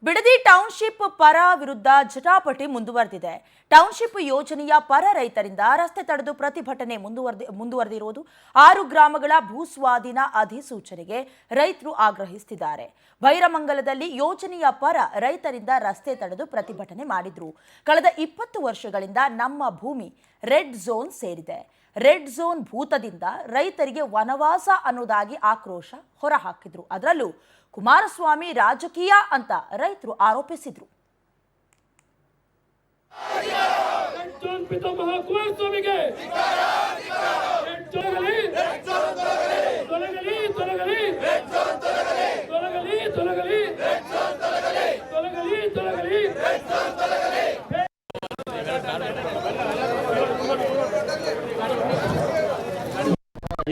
Bidadi township ಪರ ವಿರುದ್ಧ ಜಟಾಪಟಿ ಮುಂದುವರೆದಿದೆ. ಟೌನ್ಶಿಪ್ ಯೋಜನೆಯ ಪರ ರೈತರಿಂದ ರಸ್ತೆ ತಡೆದು ಪ್ರತಿಭಟನೆ ಮುಂದುವರೆದಿರುವುದು 6 ಗ್ರಾಮಗಳ ಭೂಸ್ವಾಧೀನ ಅಧಿಸೂಚನೆಗೆ ರೈತರು ಆಗ್ರಹಿಸುತ್ತಿದ್ದಾರೆ. ಬೈರಮಂಗಲದಲ್ಲಿ ಯೋಜನೆಯ ಪರ ರೈತರಿಂದ ರಸ್ತೆ ತಡೆದು ಪ್ರತಿಭಟನೆ ಮಾಡಿದ್ರು. ಕಳೆದ 20 ವರ್ಷಗಳಿಂದ ನಮ್ಮ ಭೂಮಿ ರೆಡ್ ಝೋನ್ ಸೇರಿದೆ. ರೆಡ್ ಝೋನ್ ಭೂತದಿಂದ ರೈತರಿಗೆ ವನವಾಸ ಅನ್ನೋದಾಗಿ ಆಕ್ರೋಶ ಹೊರಹಾಕಿದ್ರು. ಅದರಲ್ಲೂ ಕುಮಾರಸ್ವಾಮಿ ರಾಜಕೀಯ ಅಂತ ರೈತರು ಆರೋಪಿಸಿದ್ರು.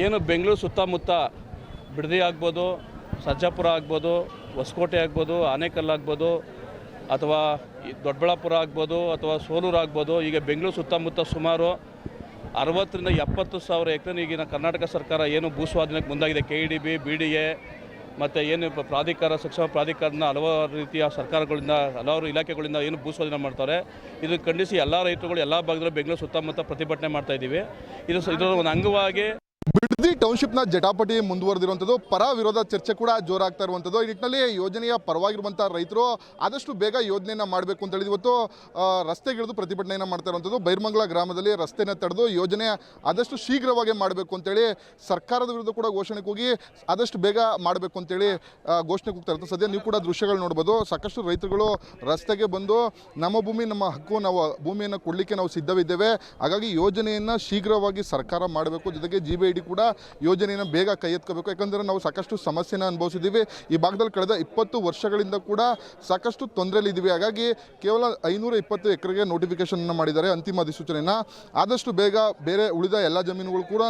ಏನು ಬೆಂಗಳೂರು ಸುತ್ತಮುತ್ತ ಬಿಡದಿ ಆಗ್ಬೋದು, ಸರ್ಜಾಪುರ ಆಗ್ಬೋದು, ಹೊಸಕೋಟೆ ಆಗ್ಬೋದು, ಆನೇಕಲ್ ಆಗ್ಬೋದು, ಅಥವಾ ದೊಡ್ಡಬಳ್ಳಾಪುರ ಆಗ್ಬೋದು, ಅಥವಾ ಸೋಲೂರು ಆಗ್ಬೋದು, ಈಗ ಬೆಂಗಳೂರು ಸುತ್ತಮುತ್ತ ಸುಮಾರು 60 ರಿಂದ 70 ಸಾವಿರ ಎಕರೆ ಈಗಿನ ಕರ್ನಾಟಕ ಸರ್ಕಾರ ಏನು ಭೂಸ್ವಾಧೀನಕ್ಕೆ ಮುಂದಾಗಿದೆ. KEDB, BDA ಮತ್ತು ಏನು ಪ್ರಾಧಿಕಾರ, ಸಕ್ಷಮ ಪ್ರಾಧಿಕಾರನ ಹಲವಾರು ರೀತಿಯ ಸರ್ಕಾರಗಳಿಂದ, ಹಲವಾರು ಇಲಾಖೆಗಳಿಂದ ಏನು ಭೂಸ್ವಾಧೀನ ಮಾಡ್ತಾರೆ. ಇದನ್ನು ಖಂಡಿಸಿ ಎಲ್ಲ ರೈತರುಗಳು ಎಲ್ಲ ಭಾಗದಲ್ಲೂ ಬೆಂಗಳೂರು ಸುತ್ತಮುತ್ತ ಪ್ರತಿಭಟನೆ ಮಾಡ್ತಾ ಇದ್ದೀವಿ. ಇದರ ಒಂದು ಅಂಗವಾಗಿ ಬಿಡದಿ ಟೌನ್ಶಿಪ್ನ ಜಟಾಪಟಿ ಮುಂದುವರೆದಿರುವಂಥದ್ದು, ಪರ ವಿರೋಧ ಚರ್ಚೆ ಕೂಡ ಜೋರಾಗ್ತಾ ಇರುವಂಥದ್ದು. ಈ ನಿಟ್ಟಿನಲ್ಲಿ ಯೋಜನೆಯ ಪರವಾಗಿರುವಂಥ ರೈತರು ಆದಷ್ಟು ಬೇಗ ಯೋಜನೆಯನ್ನು ಮಾಡಬೇಕು ಅಂತ ಹೇಳಿ ಇವತ್ತು ರಸ್ತೆಗಿಳಿದು ಪ್ರತಿಭಟನೆಯನ್ನು ಮಾಡ್ತಾ ಇರುವಂಥದ್ದು. ಬೈರಮಂಗಲ ಗ್ರಾಮದಲ್ಲಿ ರಸ್ತೆನ ತಡೆದು ಯೋಜನೆ ಆದಷ್ಟು ಶೀಘ್ರವಾಗಿ ಮಾಡಬೇಕು ಅಂತೇಳಿ ಸರ್ಕಾರದ ವಿರುದ್ಧ ಕೂಡ ಘೋಷಣೆ ಕೂಗಿ ಆದಷ್ಟು ಬೇಗ ಮಾಡಬೇಕು ಅಂತೇಳಿ ಘೋಷಣೆ ಕೂಗ್ತಾ ಇರ್ತಾರೆ. ಸದ್ಯ ನೀವು ಕೂಡ ದೃಶ್ಯಗಳು ನೋಡ್ಬೋದು. ಸಾಕಷ್ಟು ರೈತರುಗಳು ರಸ್ತೆಗೆ ಬಂದು ನಮ್ಮ ಭೂಮಿ ನಮ್ಮ ಹಕ್ಕು, ನಾವು ಭೂಮಿಯನ್ನು ಕೊಡಲಿಕ್ಕೆ ನಾವು ಸಿದ್ಧವಿದ್ದೇವೆ, ಹಾಗಾಗಿ ಯೋಜನೆಯನ್ನು ಶೀಘ್ರವಾಗಿ ಸರ್ಕಾರ ಮಾಡಬೇಕು, ಜೊತೆಗೆ GBID ಕೂಡ ಯೋಜನೆಯನ್ನು ಬೇಗ ಕೈ ಎತ್ಕೋಬೇಕು. ಯಾಕಂದರೆ ನಾವು ಸಾಕಷ್ಟು ಸಮಸ್ಯೆನ ಅನುಭವಿಸಿದ್ದೀವಿ. ಈ ಭಾಗದಲ್ಲಿ ಕಳೆದ 20 ವರ್ಷಗಳಿಂದ ಕೂಡ ಸಾಕಷ್ಟು ತೊಂದರೆಯಲ್ಲಿದ್ದೀವಿ. ಹಾಗಾಗಿ ಕೇವಲ 520 ಎಕರೆಗೆ ನೋಟಿಫಿಕೇಶನ್ ಮಾಡಿದ್ದಾರೆ, ಅಂತಿಮ ಅಧಿಸೂಚನೆಯನ್ನು. ಆದಷ್ಟು ಬೇಗ ಬೇರೆ ಉಳಿದ ಎಲ್ಲ ಜಮೀನುಗಳು ಕೂಡ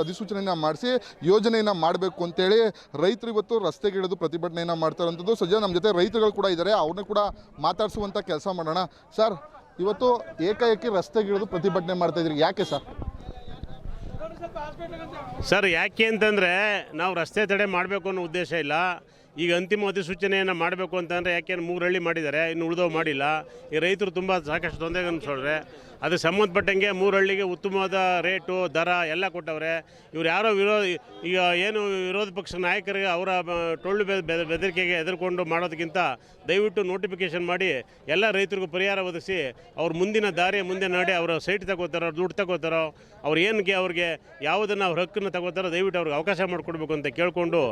ಅಧಿಸೂಚನೆಯನ್ನು ಮಾಡಿಸಿ ಯೋಜನೆಯನ್ನು ಮಾಡಬೇಕು ಅಂತೇಳಿ ರೈತರು ಇವತ್ತು ರಸ್ತೆಗಿಳಿದು ಪ್ರತಿಭಟನೆಯನ್ನು ಮಾಡ್ತಾ ಇರುವಂಥದ್ದು. ಸದ್ಯ ನಮ್ಮ ಜೊತೆ ರೈತರುಗಳು ಕೂಡ ಇದ್ದಾರೆ, ಅವ್ರನ್ನ ಕೂಡ ಮಾತಾಡಿಸುವಂಥ ಕೆಲಸ ಮಾಡೋಣ. ಸರ್, ಇವತ್ತು ಏಕಾಏಕಿ ರಸ್ತೆಗಿಳಿದು ಪ್ರತಿಭಟನೆ ಮಾಡ್ತಾ ಇದ್ರಿ, ಯಾಕೆ ಸರ್? ಸರ್, ಯಾಕೆ ಅಂತಂದರೆ ನಾವು ರಸ್ತೆ ತಡೆ ಮಾಡಬೇಕು ಅನ್ನೋ ಉದ್ದೇಶ ಇಲ್ಲ. ಈಗ ಅಂತಿಮ ಅಧಿಸೂಚನೆಯನ್ನು ಮಾಡಬೇಕು ಅಂತಂದರೆ ಯಾಕೆ 3 ಹಳ್ಳಿ ಮಾಡಿದ್ದಾರೆ, ಇನ್ನು ಉಳಿದವು ಮಾಡಿಲ್ಲ. ಈ ರೈತರು ತುಂಬ ಸಾಕಷ್ಟು ತೊಂದರೆ ಅನ್ಸೋಳ್ರೆ ಅದಕ್ಕೆ ಸಂಬಂಧಪಟ್ಟಂಗೆ 3 ಹಳ್ಳಿಗೆ ಉತ್ತಮವಾದ ರೇಟು, ದರ ಎಲ್ಲ ಕೊಟ್ಟವ್ರೆ. ಇವ್ರು ಯಾರೋ ಈಗ ಏನು ವಿರೋಧ ಪಕ್ಷ ನಾಯಕರಿಗೆ ಅವರ ಟೊಳ್ಳು ಬೆದರಿಕೆಗೆ ಎದುರ್ಕೊಂಡು ಮಾಡೋದಕ್ಕಿಂತ ದಯವಿಟ್ಟು ನೋಟಿಫಿಕೇಷನ್ ಮಾಡಿ ಎಲ್ಲ ರೈತರಿಗೂ ಪರಿಹಾರ ಒದಗಿಸಿ ಅವ್ರ ಮುಂದಿನ ದಾರಿಯ ಮುಂದೆ ನೋಡಿ ಅವರ ಸೈಟ್ ತಗೋತಾರೋ, ದುಡ್ಡು ತಗೋತಾರೋ, ಅವ್ರು ಏನಕ್ಕೆ ಅವ್ರಿಗೆ ಯಾವುದನ್ನು ಅವ್ರ ಹಕ್ಕನ್ನು ತಗೋತಾರೋ ದಯವಿಟ್ಟು ಅವ್ರಿಗೆ ಅವಕಾಶ ಮಾಡಿಕೊಡ್ಬೇಕು ಅಂತ ಕೇಳಿಕೊಂಡು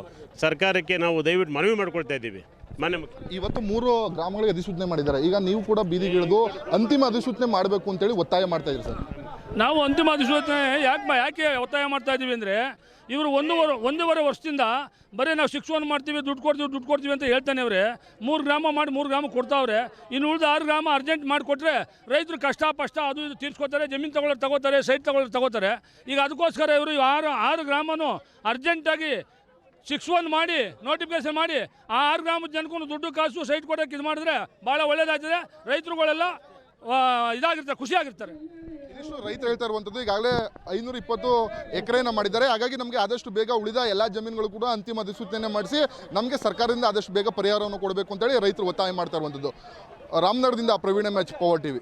ಸರ್ಕಾರಕ್ಕೆ ನಾವು ದಯವಿಟ್ಟು ಮನವಿ ಮಾಡ್ಕೊಳ್ತಾ ಇದ್ದೀವಿ. ಇವತ್ತು 3 ಗ್ರಾಮಗಳಿಗೆ ಅಧಿಸೂಚನೆ ಮಾಡಿದ್ದಾರೆ. ಈಗ ನೀವು ಕೂಡ ಬೀದಿಗಿಳಿದು ಅಂತಿಮ ಅಧಿಸೂಚನೆ ಮಾಡಬೇಕು ಅಂತೇಳಿ ಒತ್ತಾಯ ಮಾಡ್ತಾ ಇದ್ದೀರಿ ಸರ್? ನಾವು ಅಂತಿಮ ಅಧಿಸೂಚನೆ ಯಾಕೆ ಒತ್ತಾಯ ಮಾಡ್ತಾ ಇದ್ದೀವಿ ಅಂದರೆ, ಇವರು ಒಂದೂವರೆ ವರ್ಷದಿಂದ ಬರೀ ನಾವು ಶಿಕ್ಷಣ ಮಾಡ್ತೀವಿ, ದುಡ್ಡು ಕೊಡ್ತೀವಿ ಅಂತ ಹೇಳ್ತಾನೆ ಅವರೇ. 3 ಗ್ರಾಮ ಮಾಡಿ 3 ಗ್ರಾಮ ಕೊಡ್ತಾವ್ರೆ. ಇನ್ನು ಉಳಿದ 6 ಗ್ರಾಮ ಅರ್ಜೆಂಟ್ ಮಾಡಿಕೊಟ್ರೆ ರೈತರು ಕಷ್ಟ ಅದು ಇದು ತೀರ್ಸ್ಕೊತಾರೆ, ಜಮೀನು ತಗೋತಾರೆ, ಸೈಟ್ ತಗೋತಾರೆ. ಈಗ ಅದಕ್ಕೋಸ್ಕರ ಇವರು 6 ಗ್ರಾಮನೂ ಅರ್ಜೆಂಟಾಗಿ 6-1 ಮಾಡಿ ನೋಟಿಫಿಕೇಶನ್ ಮಾಡಿ ಆ 6 ಗ್ರಾಮದ ಜನಕ್ಕೂ ದುಡ್ಡು ಕಾಸು ಸೈಟ್ ಕೊಡೋಕ್ಕೆ ಇದು ಮಾಡಿದ್ರೆ ಭಾಳ ಒಳ್ಳೇದಾಗ್ತದೆ. ರೈತರುಗಳೆಲ್ಲ ಇದಾಗಿರ್ತಾರೆ, ಖುಷಿಯಾಗಿರ್ತಾರೆ. ಇದಿಷ್ಟು ರೈತರು ಹೇಳ್ತಾ ಇರುವಂಥದ್ದು. ಈಗಾಗಲೇ 520 ಎಕರೆನ ಮಾಡಿದ್ದಾರೆ. ಹಾಗಾಗಿ ನಮಗೆ ಆದಷ್ಟು ಬೇಗ ಉಳಿದ ಎಲ್ಲ ಜಮೀನುಗಳು ಕೂಡ ಅಂತಿಮ ಅಧಿಸೂಚನೆ ಮಾಡಿಸಿ ನಮಗೆ ಸರ್ಕಾರದಿಂದ ಆದಷ್ಟು ಬೇಗ ಪರಿಹಾರವನ್ನು ಕೊಡಬೇಕು ಅಂತೇಳಿ ರೈತರು ಒತ್ತಾಯ ಮಾಡ್ತಾ ಇರುವಂಥದ್ದು. ರಾಮನಗರದಿಂದ ಪ್ರವೀಣ MH, ಪವರ್ TV.